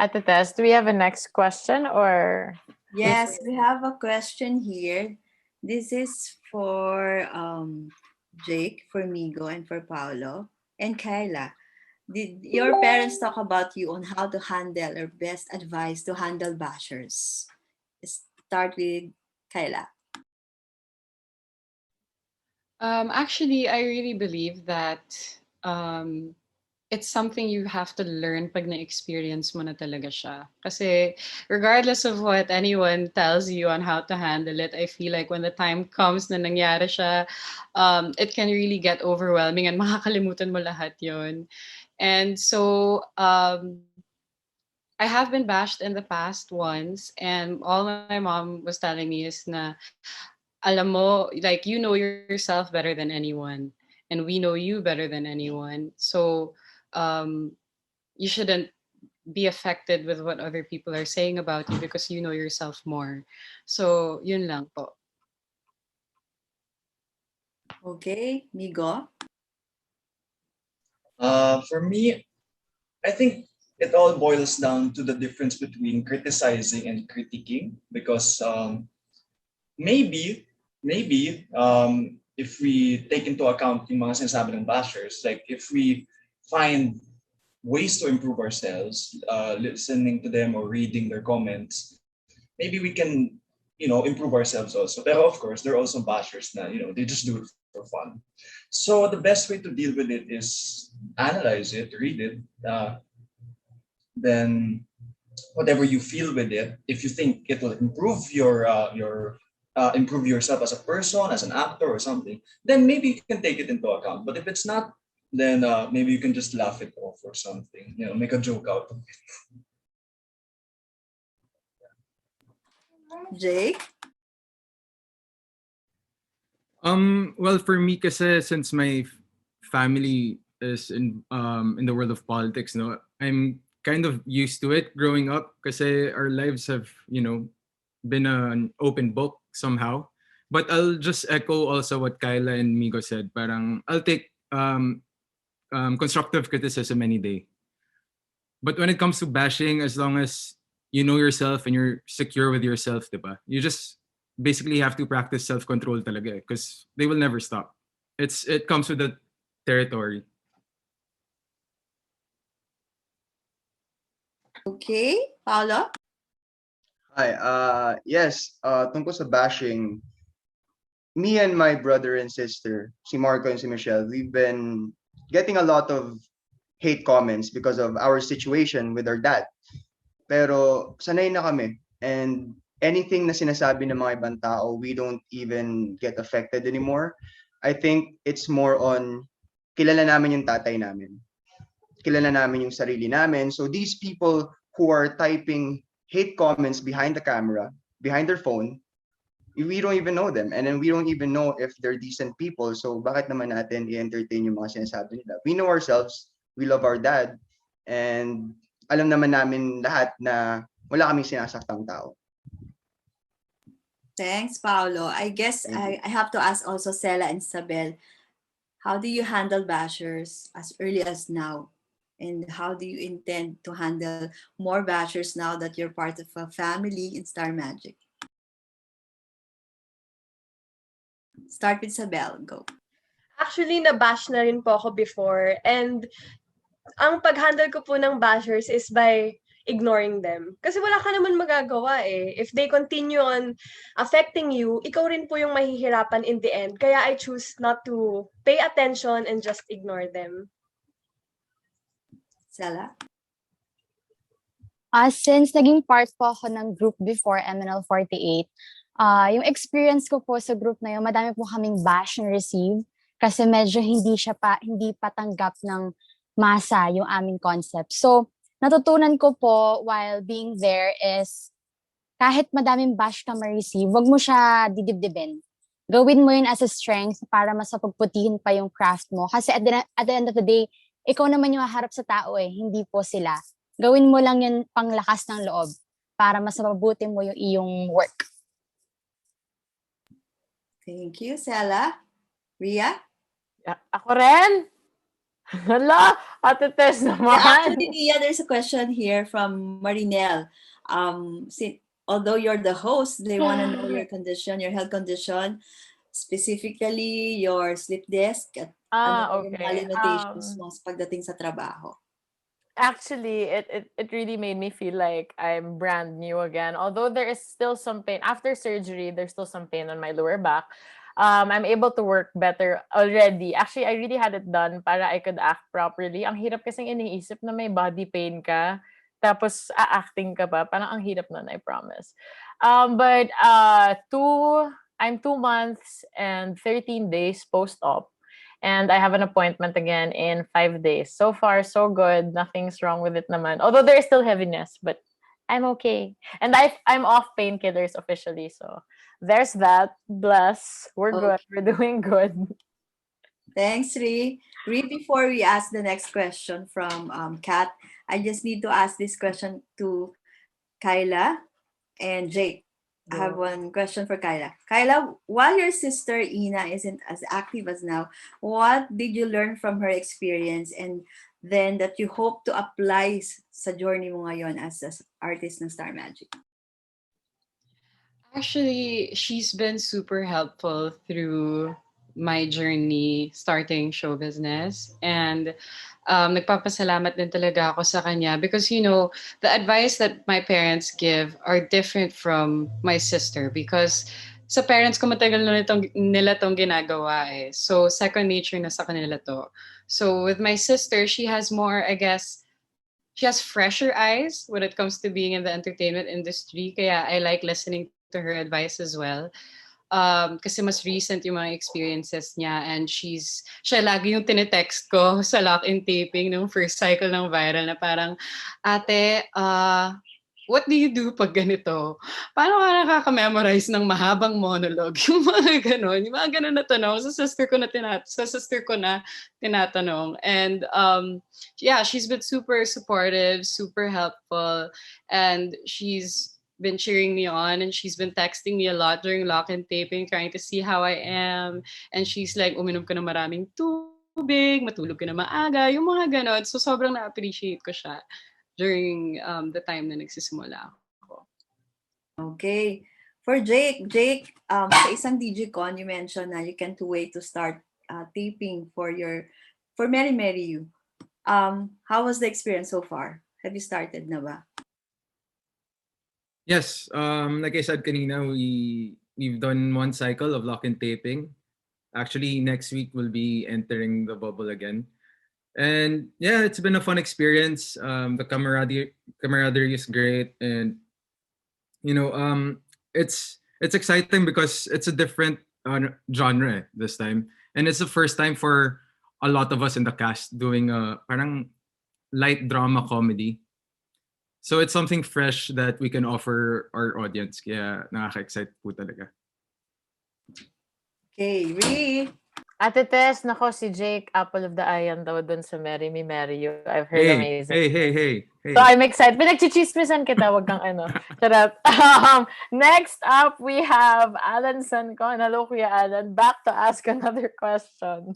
At the test, do we have a next question or? Yes, we have a question here. This is for Jake, for Migo, and for Paolo, and Kyla. Did your parents talk about you on how to handle or best advice to handle bashers? Start with Kyla. Actually, I really believe that um, it's something you have to learn pag na-experience mo na talaga siya. Kasi regardless of what anyone tells you on how to handle it, I feel like when the time comes na nangyari siya, it can really get overwhelming and makakalimutan mo lahat yon. And so I have been bashed in the past once, and all my mom was telling me is na, alam mo, like, you know yourself better than anyone, and we know you better than anyone. So, um, you shouldn't be affected with what other people are saying about you because you know yourself more. So, yun lang po. Okay, Migo. For me, I think it all boils down to the difference between criticizing and critiquing because maybe if we take into account yung mga sinasabi ng bashers, like if we find ways to improve ourselves, listening to them or reading their comments, maybe we can, improve ourselves also. But of course, there are also bashers na, they just do it for fun. So the best way to deal with it is analyze it, read it, then whatever you feel with it, if you think it will improve your improve yourself as a person, as an actor or something, then maybe you can take it into account. But if it's not, then maybe you can just laugh it off or something, make a joke out of it. Jake? Well, for me, kasi since my family is in the world of politics, no, I'm kind of used to it growing up kasi our lives have, been an open book somehow. But I'll just echo also what Kyla and Migo said. Parang I'll take constructive criticism any day. But when it comes to bashing, as long as you know yourself and you're secure with yourself, diba? You just basically have to practice self-control talaga because they will never stop. It comes with the territory. Okay, Paolo? Hi, yes, tungkol sa bashing, me and my brother and sister, si Marco and si Michelle, we've been getting a lot of hate comments because of our situation with our dad. Pero sanay na kami, and anything na sinasabi ng mga ibang tao, we don't even get affected anymore. I think it's more on kilala namin yung tatay namin. Kilala namin yung sarili namin. So these people who are typing hate comments behind the camera, behind their phone, we don't even know them. And then we don't even know if they're decent people. So bakit naman natin i-entertain yung mga sinasabi nila? We know ourselves, we love our dad, and alam naman namin lahat na wala kaming sinasaktang tao. Thanks, Paolo. I guess I have to ask also Sela and Sabel, how do you handle bashers as early as now? And how do you intend to handle more bashers now that you're part of a family in Star Magic? Start with Sabel. Go. Actually, nabash na rin po ako before. And ang pag-handle ko po ng bashers is by ignoring them. Kasi wala ka naman magagawa eh. If they continue on affecting you, ikaw rin po yung mahihirapan in the end. Kaya I choose not to pay attention and just ignore them. Sela? Since naging part po ako ng group before MNL48, yung experience ko po sa group na yun, madami po kaming bash na receive kasi medyo hindi patanggap ng masa yung aming concept. So, natutunan ko po while being there is kahit madaming bash ka ma-receive, wag mo siya didibdibin. Gawin mo yun as a strength para mas mapagputihin pa yung craft mo. Kasi at the end of the day, ikaw naman yung haharap sa tao eh, hindi po sila. Gawin mo lang yun panglakas ng loob para mas mabuti mo yung iyong work. Thank you, Sela. Ria? Ako rin? Hala, Ate Tess Yeah, naman. actually, Nia, there's a question here from Marinel. Although you're the host, they want to know your condition, your health condition, specifically your sleep desk at ano ba yung mga Okay. limitations mo sa pagdating sa trabaho. Actually, it really made me feel like I'm brand new again. Although there is still some pain after surgery, there's still some pain on my lower back. I'm able to work better already. Actually, I really had it done para I could act properly. Ang hirap kasing iniisip na may body pain ka, tapos acting ka pa. Parang ang hirap nun, I promise. But I'm 2 months and 13 days post-op. And I have an appointment again in 5 days. So far, so good. Nothing's wrong with it naman. Although there is still heaviness, but I'm okay. And I'm off painkillers officially. So there's that. Bless. We're good. We're doing good. Thanks, Ree. Ree, before we ask the next question from Kat, I just need to ask this question to Kyla and Jake. I have one question for Kyla. Kyla, while your sister Ina isn't as active as now, what did you learn from her experience and then that you hope to apply sa journey mo ngayon as an artist ng Star Magic? Actually, she's been super helpful through my journey starting show business. And nagpapasalamat din talaga ako sa kanya because, you know, the advice that my parents give are different from my sister because sa parents ko matagal na nila tong ginagawa eh. So, second nature na sa kanila to. So, with my sister, she has more, I guess, she has fresher eyes when it comes to being in the entertainment industry. Kaya I like listening to her advice as well. Kasi mas recent yung mga experiences niya and siya lagi yung tinetext ko sa lock-in taping nung first cycle ng viral na parang, ate, what do you do pag ganito? Paano ka nakaka-memorize ng mahabang monologue? Yung mga ganon na tanong sa sister ko na tinatanong. And yeah, she's been super supportive, super helpful, and she's been cheering me on and she's been texting me a lot during lock-in taping trying to see how I am. And she's like, uminom ka na maraming tubig, matulog ka na maaga, yung mga ganon. So sobrang na-appreciate ko siya during the time na nagsisimula ako. Okay. For Jake, sa isang DigiCon, you mentioned na you can't wait to start taping for Mary Mary You. How was the experience so far? Have you started na ba? Yes, like I said kanina, we've done one cycle of lock-in taping. Actually, next week we'll be entering the bubble again. And yeah, it's been a fun experience. The camaraderie is great, and you know, it's exciting because it's a different genre this time, and it's the first time for a lot of us in the cast doing a parang light drama comedy. So it's something fresh that we can offer our audience. Kaya nakaka-excite po talaga. Okay, Ree. Ate Tess, nako si Jake, apple of the eye yan daw dun sa Marry Me, Marry You. I've heard amazing. Hey. So I'm excited. Pinagchichismisan kita, wag kang ano. Charot. Next up, we have Alan Sancon. Hello, Kuya Alan. Back to ask another question.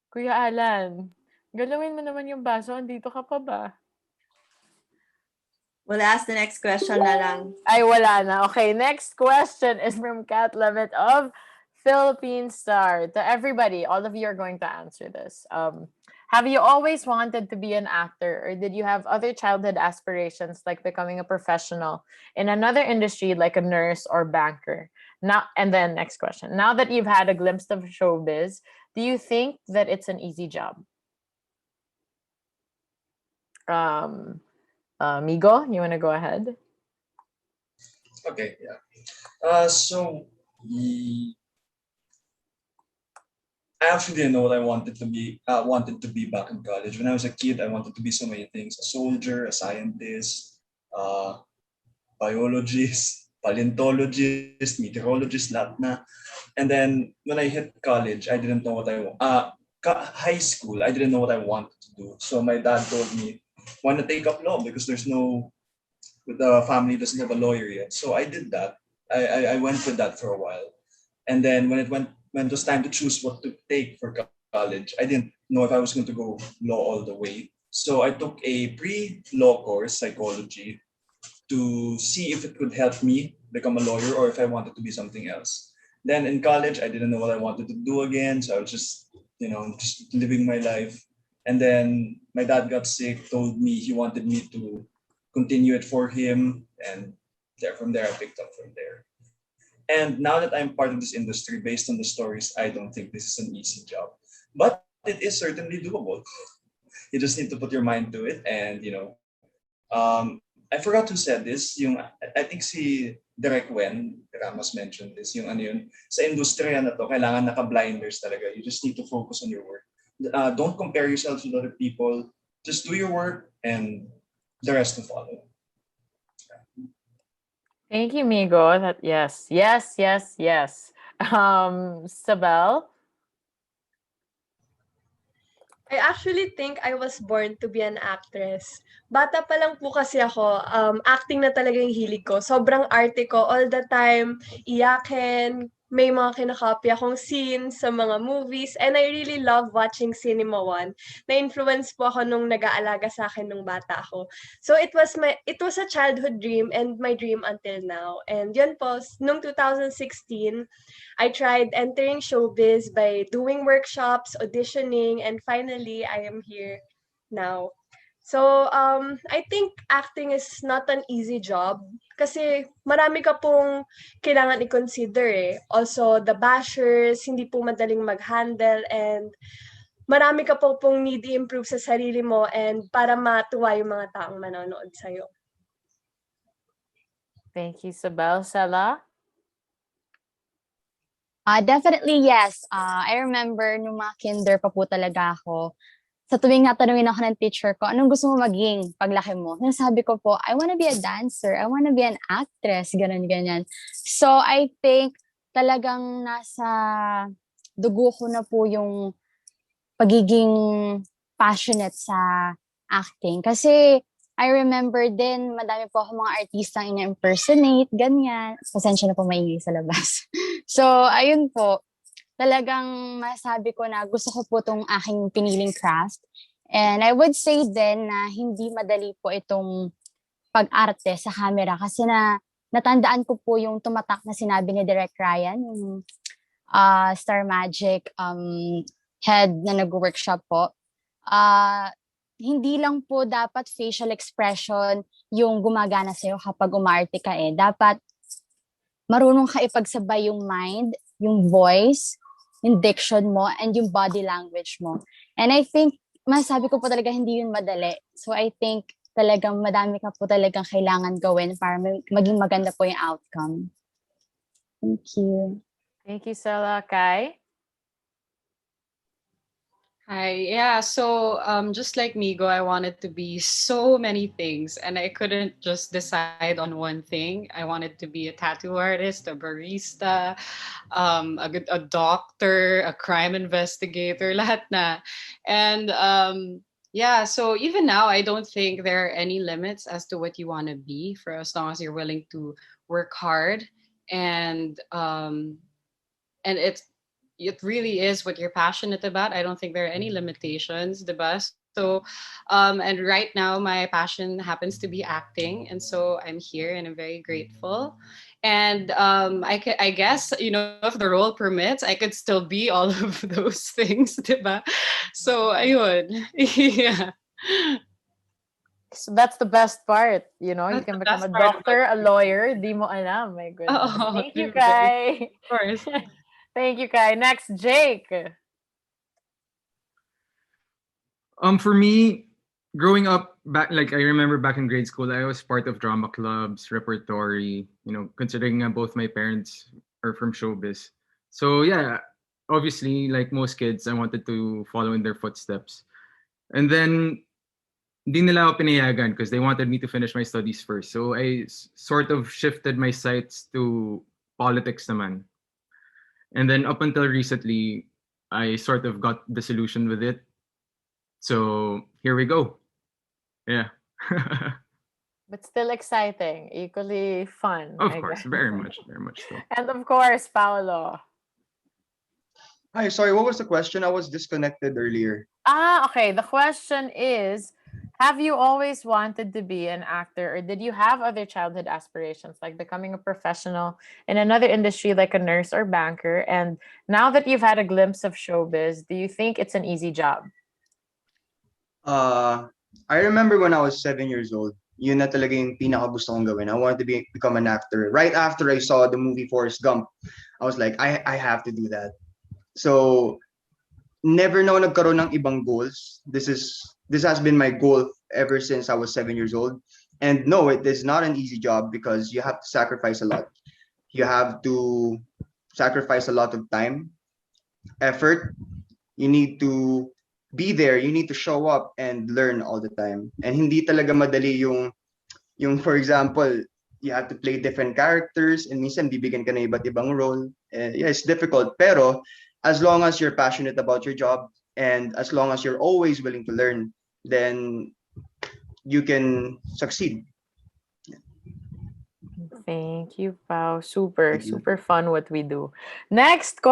Kuya Alan, galawin mo naman yung baso. Andito ka pa ba? We'll ask the next question na lang. Ay, wala na. Okay, next question is from Kat Levitt of Philippine Star. To everybody, all of you are going to answer this. Have you always wanted to be an actor, or did you have other childhood aspirations like becoming a professional in another industry like a nurse or banker? Now, and then next question. Now that you've had a glimpse of showbiz, do you think that it's an easy job? Migo, you want to go ahead? Okay, yeah. I actually didn't know what I wanted to be back in college. When I was a kid, I wanted to be so many things: a soldier, a scientist, biologist, paleontologist, meteorologist, lahat na. And then when I hit college, I didn't know what I want. High school, I didn't know what I wanted to do. So my dad told me, "Why not take up law? Because the family doesn't have a lawyer yet." So I did that. I went with that for a while. And then when when it was time to choose what to take for college, I didn't know if I was going to go law all the way. So I took a pre-law course, psychology, to see if it could help me become a lawyer or if I wanted to be something else. Then in college, I didn't know what I wanted to do again, so I was just, just living my life. And then my dad got sick, told me he wanted me to continue it for him, and from there I picked up from there. And now that I'm part of this industry, based on the stories, I don't think this is an easy job, but it is certainly doable. You just need to put your mind to it, and I forgot who said this. I think si Direk Wen Ramos mentioned this. Yung ano yun, sa industriya na to, kailangan naka-blinders talaga. You just need to focus on your work. Don't compare yourselves with other people. Just do your work, and the rest will follow. Thank you, Migo. That yes, yes, yes, yes. Sabel. I actually think I was born to be an actress. Bata pa lang po kasi ako, acting na talaga yung hilig ko. Sobrang arte ko all the time, iyakin, may mga kinakopy akong scenes sa mga movies, and I really love watching Cinema One. Na-influence po ako nung nag-aalaga sa akin nung bata ako. So it was a childhood dream and my dream until now. And yun po, nung 2016, I tried entering showbiz by doing workshops, auditioning, and finally I am here now. So, I think acting is not an easy job kasi marami ka pong kailangan i-consider eh. Also, the bashers, hindi po madaling mag-handle, and marami ka po pong need i-improve sa sarili mo and para matuwa yung mga taong manonood sa'yo. Thank you, Sabel. Sela? Definitely yes. I remember nung mga kinder pa po talaga ako, sa tuwing natanungin ako ng teacher ko, anong gusto mo maging paglaki mo? Nasabi ko po, I wanna be a dancer. I wanna be an actress. Ganun, ganyan. So, I think talagang nasa dugo ko na po yung pagiging passionate sa acting. Kasi, I remember din, madami po ako mga artistang ina-impersonate, ganyan. Pasensya na po maingay sa labas. So, ayun po. Talagang masabi ko na gusto ko po itong aking piniling craft. And I would say din na hindi madali po itong pag-arte sa camera kasi natandaan ko po yung tumatak na sinabi ni Direk Ryan, yung Star Magic head na nag-workshop po. Hindi lang po dapat facial expression yung gumagana sa'yo kapag umarte ka eh. Dapat marunong ka ipagsabay yung mind, yung voice, yung diction mo, and yung body language mo. And I think, masabi ko po talaga hindi yun madali. So I think talagang madami ka po talagang kailangan gawin para maging maganda po yung outcome. Thank you. Thank you, Sela. Kai? Hi, yeah. So, just like Migo, I wanted to be so many things, and I couldn't just decide on one thing. I wanted to be a tattoo artist, a barista, a doctor, a crime investigator, lahat na. And yeah, so even now, I don't think there are any limits as to what you want to be, for as long as you're willing to work hard, and it really is what you're passionate about. I don't think there are any limitations, diba? So, and right now my passion happens to be acting, and so I'm here and I'm very grateful. And I guess, if the role permits, I could still be all of those things, diba? So, ayun. Yeah. So that's the best part, you That's can the become a best part about doctor, a it. lawyer, di mo alam, my goodness. Oh, Thank you, diba? Kai. Of course. Thank you, Kai. Next, Jake. For me, growing up back, like I remember back in grade school, I was part of drama clubs, repertory. Considering both my parents are from showbiz, so yeah, obviously, like most kids, I wanted to follow in their footsteps. And then, hindi nila ako pinayagan because they wanted me to finish my studies first. So I sort of shifted my sights to politics naman. And then up until recently, I sort of got disillusioned with it. So here we go. Yeah. But still exciting, equally fun, Of I course, guess. very much so. And of course, Paolo. Hi, sorry, what was the question? I was disconnected earlier. Okay. The question is, have you always wanted to be an actor, or did you have other childhood aspirations, like becoming a professional in another industry, like a nurse or banker? And now that you've had a glimpse of showbiz, do you think it's an easy job? Uh, I remember when I was 7 years old, yun na talaga yung pinaka gusto kong gawin. I wanted to become an actor. Right after I saw the movie Forrest Gump, I was like, I have to do that. So, never na ako nagkaroon ng ibang goals. This has been my goal ever since I was 7 years old. And no, it is not an easy job because you have to sacrifice a lot. You have to sacrifice a lot of time, effort. You need to be there. You need to show up and learn all the time. And hindi talaga madali yung for example, you have to play different characters and minsan bibigyan ka ng iba't ibang role. Yeah, it's difficult. Pero as long as you're passionate about your job and as long as you're always willing to learn, then you can succeed. Thank you, Pao. Super, Thank you. super fun what we do. Next